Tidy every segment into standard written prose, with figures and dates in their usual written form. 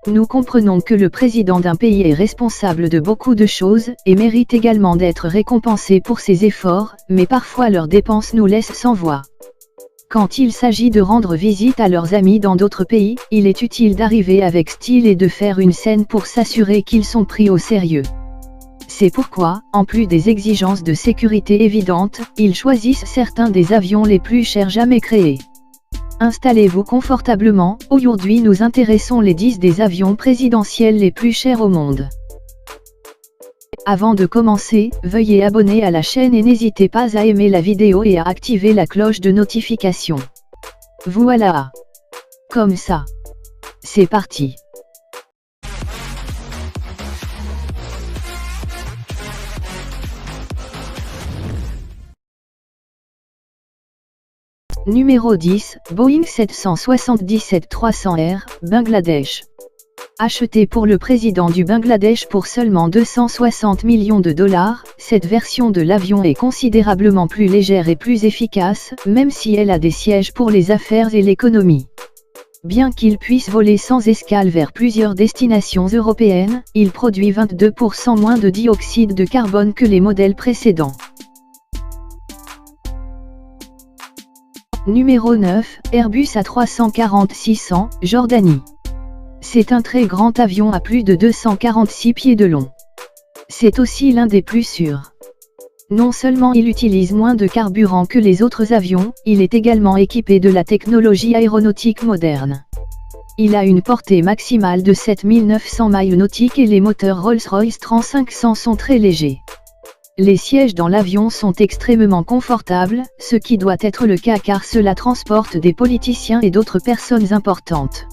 Nous comprenons que le président d'un pays est responsable de beaucoup de choses, et mérite également d'être récompensé pour ses efforts, mais parfois leurs dépenses nous laissent sans voix. Quand il s'agit de rendre visite à leurs amis dans d'autres pays, il est utile d'arriver avec style et de faire une scène pour s'assurer qu'ils sont pris au sérieux. C'est pourquoi, en plus des exigences de sécurité évidentes, ils choisissent certains des avions les plus chers jamais créés. Installez-vous confortablement, aujourd'hui nous intéressons les 10 des avions présidentiels les plus chers au monde. Avant de commencer, veuillez abonner à la chaîne et n'hésitez pas à aimer la vidéo et à activer la cloche de notification. Voilà. Comme ça. C'est parti. Numéro 10, Boeing 777-300R, Bangladesh. Acheté pour le président du Bangladesh pour seulement 260 millions de dollars, cette version de l'avion est considérablement plus légère et plus efficace, même si elle a des sièges pour les affaires et l'économie. Bien qu'il puisse voler sans escale vers plusieurs destinations européennes, il produit 22% moins de dioxyde de carbone que les modèles précédents. Numéro 9, Airbus A340-600, Jordanie. C'est un très grand avion à plus de 246 pieds de long. C'est aussi l'un des plus sûrs. Non seulement il utilise moins de carburant que les autres avions, il est également équipé de la technologie aéronautique moderne. Il a une portée maximale de 7900 miles nautiques et les moteurs Rolls-Royce Trent 500 sont très légers. Les sièges dans l'avion sont extrêmement confortables, ce qui doit être le cas car cela transporte des politiciens et d'autres personnes importantes.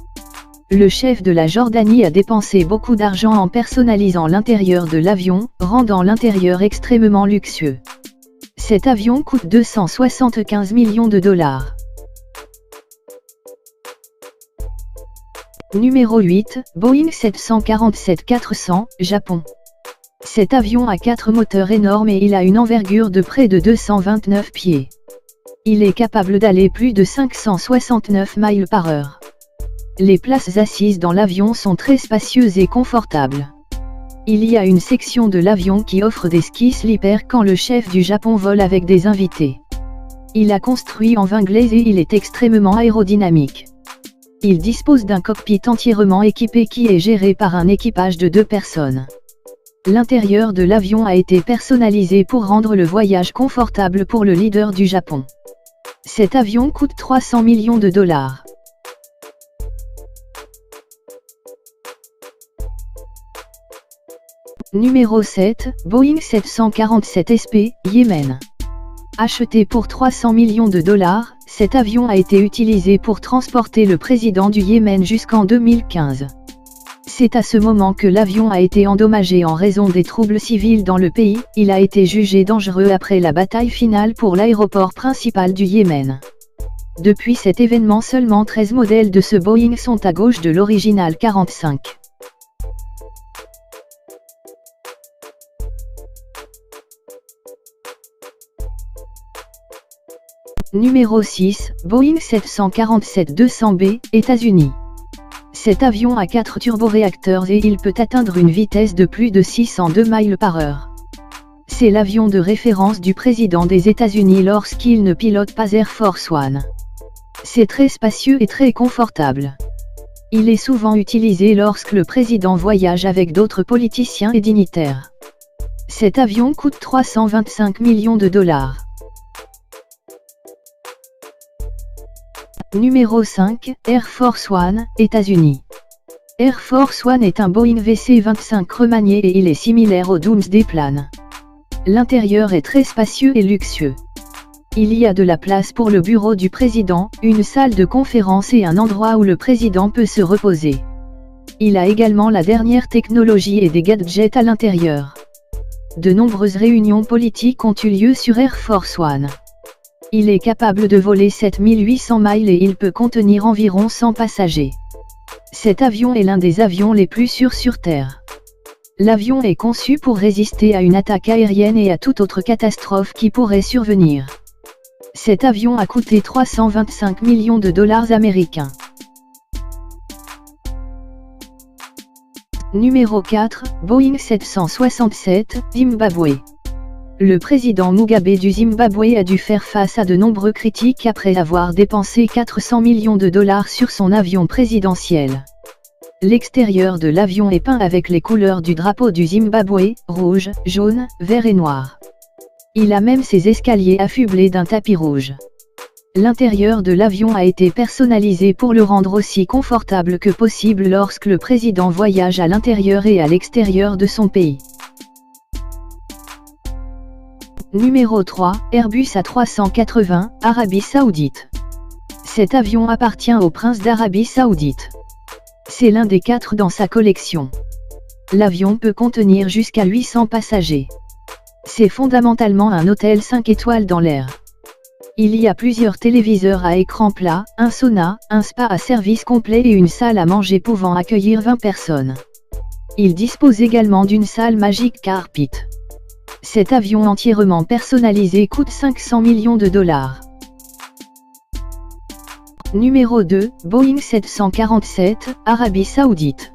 Le chef de la Jordanie a dépensé beaucoup d'argent en personnalisant l'intérieur de l'avion, rendant l'intérieur extrêmement luxueux. Cet avion coûte 275 millions de dollars. Numéro 8, Boeing 747-400, Japon. Cet avion a 4 moteurs énormes et il a une envergure de près de 229 pieds. Il est capable d'aller plus de 569 miles par heure. Les places assises dans l'avion sont très spacieuses et confortables. Il y a une section de l'avion qui offre des skis slippers quand le chef du Japon vole avec des invités. Il a construit en vin glaise et il est extrêmement aérodynamique. Il dispose d'un cockpit entièrement équipé qui est géré par un équipage de 2 personnes. L'intérieur de l'avion a été personnalisé pour rendre le voyage confortable pour le leader du Japon. Cet avion coûte 300 millions de dollars. Numéro 7, Boeing 747 SP, Yémen. Acheté pour 300 millions de dollars, cet avion a été utilisé pour transporter le président du Yémen jusqu'en 2015. C'est à ce moment que l'avion a été endommagé en raison des troubles civils dans le pays, il a été jugé dangereux après la bataille finale pour l'aéroport principal du Yémen. Depuis cet événement seulement 13 modèles de ce Boeing sont à gauche de l'original 45. Numéro 6, Boeing 747-200B, États-Unis. Cet avion a 4 turboréacteurs et il peut atteindre une vitesse de plus de 602 miles par heure. C'est l'avion de référence du président des États-Unis lorsqu'il ne pilote pas Air Force One. C'est très spacieux et très confortable. Il est souvent utilisé lorsque le président voyage avec d'autres politiciens et dignitaires. Cet avion coûte 325 millions de dollars. Numéro 5, Air Force One, États-Unis. Air Force One est un Boeing VC-25 remanié et il est similaire au Doomsday Plane. L'intérieur est très spacieux et luxueux. Il y a de la place pour le bureau du président, une salle de conférence et un endroit où le président peut se reposer. Il a également la dernière technologie et des gadgets à l'intérieur. De nombreuses réunions politiques ont eu lieu sur Air Force One. Il est capable de voler 7800 miles et il peut contenir environ 100 passagers. Cet avion est l'un des avions les plus sûrs sur Terre. L'avion est conçu pour résister à une attaque aérienne et à toute autre catastrophe qui pourrait survenir. Cet avion a coûté 325 millions de dollars américains. Numéro 4, Boeing 767, Zimbabwe. Le président Mugabe du Zimbabwe a dû faire face à de nombreux critiques après avoir dépensé 400 millions de dollars sur son avion présidentiel. L'extérieur de l'avion est peint avec les couleurs du drapeau du Zimbabwe, rouge, jaune, vert et noir. Il a même ses escaliers affublés d'un tapis rouge. L'intérieur de l'avion a été personnalisé pour le rendre aussi confortable que possible lorsque le président voyage à l'intérieur et à l'extérieur de son pays. Numéro 3, Airbus A380, Arabie Saoudite. Cet avion appartient au prince d'Arabie Saoudite. C'est l'un des 4 dans sa collection. L'avion peut contenir jusqu'à 800 passagers. C'est fondamentalement un hôtel 5 étoiles dans l'air. Il y a plusieurs téléviseurs à écran plat, un sauna, un spa à service complet et une salle à manger pouvant accueillir 20 personnes. Il dispose également d'une salle magique Carpet. Cet avion entièrement personnalisé coûte 500 millions de dollars. Numéro 2, Boeing 747, Arabie Saoudite.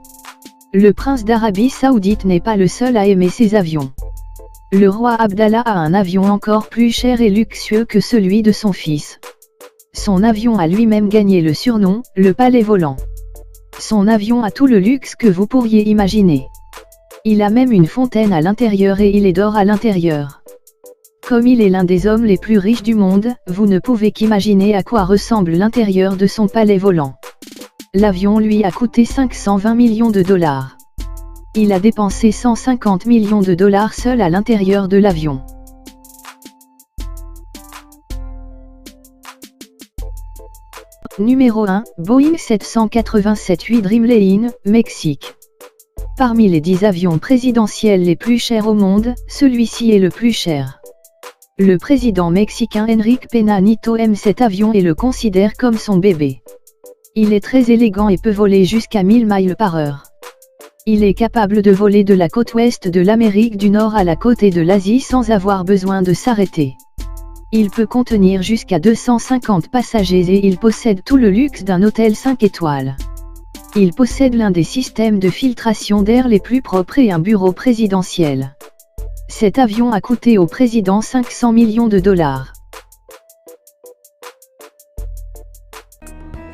Le prince d'Arabie Saoudite n'est pas le seul à aimer ses avions. Le roi Abdallah a un avion encore plus cher et luxueux que celui de son fils. Son avion a lui-même gagné le surnom, le palais volant. Son avion a tout le luxe que vous pourriez imaginer. Il a même une fontaine à l'intérieur et il est d'or à l'intérieur. Comme il est l'un des hommes les plus riches du monde, vous ne pouvez qu'imaginer à quoi ressemble l'intérieur de son palais volant. L'avion lui a coûté 520 millions de dollars. Il a dépensé 150 millions de dollars seul à l'intérieur de l'avion. Numéro 1, Boeing 787-8 Dreamliner, Mexique. Parmi les 10 avions présidentiels les plus chers au monde, celui-ci est le plus cher. Le président mexicain Enrique Peña Nieto aime cet avion et le considère comme son bébé. Il est très élégant et peut voler jusqu'à 1000 miles par heure. Il est capable de voler de la côte ouest de l'Amérique du Nord à la côte est de l'Asie sans avoir besoin de s'arrêter. Il peut contenir jusqu'à 250 passagers et il possède tout le luxe d'un hôtel 5 étoiles. Il possède l'un des systèmes de filtration d'air les plus propres et un bureau présidentiel. Cet avion a coûté au président 500 millions de dollars.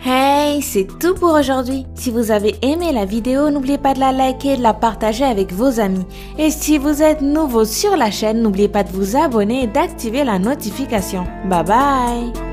Hey, c'est tout pour aujourd'hui. Si vous avez aimé la vidéo, n'oubliez pas de la liker et de la partager avec vos amis. Et si vous êtes nouveau sur la chaîne, n'oubliez pas de vous abonner et d'activer la notification. Bye bye!